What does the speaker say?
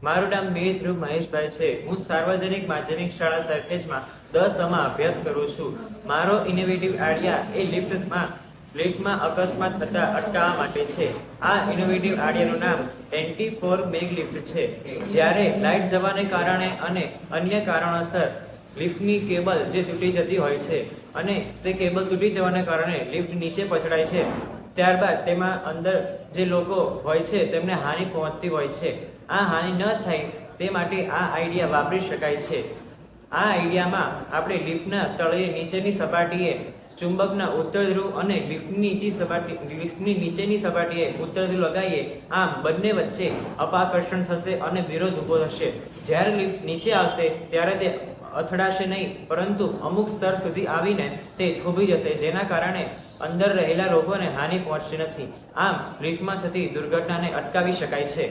મારું નામ મેં ધ્રુવ મહેશભાઈ છે. હું સાર્વજનિક માધ્યમિક શાળા સરખેજમાં 10 માં અભ્યાસ કરું છું. મારો ઇનોવેટિવ આઈડિયા એ લિફ્ટમાં અકસ્માત થતા અટકાવવા માટે છે. આ ઇનોવેટિવ આઈડિયાનું નામ NT4 મેગ લિફ્ટ છે. જ્યારે લાઇટ જવાને કારણે અને અન્ય કારણોસર લિફ્ટની કેબલ જે તૂટી જતી હોય છે અને તે કેબલ તૂટી જવાને કારણે લિફ્ટ નીચે પછડાય છે, ત્યારબાદ તેમાં અંદર જે લોકો હોય છે તેમને હાનિ પહોંચતી હોય છે. આ હાનિ ન થાય તે માટે આ આઈડિયા વાપરી શકાય છે. આ આઈડિયામાં આપણે લિફ્ટના તળિયે નીચેની સપાટીએ ચુંબકના ઉત્તર ધ્રુવ અને લિફ્ટની નીચેની સપાટીએ ઉત્તર ધ્રુવ લગાવીએ. આમ બંને વચ્ચે અપાકર્ષણ થશે અને વિરોધ ઊભો થશે. જ્યારે લિફ્ટ નીચે આવશે ત્યારે તે અથડાશે નહીં, પરંતુ અમુક સ્તર સુધી આવીને તે થોભી જશે, જેના કારણે અંદર રહેલા લોકોને હાનિ પહોંચતી નથી. આમ લિફ્ટમાં થતી દુર્ઘટનાને અટકાવી શકાય છે.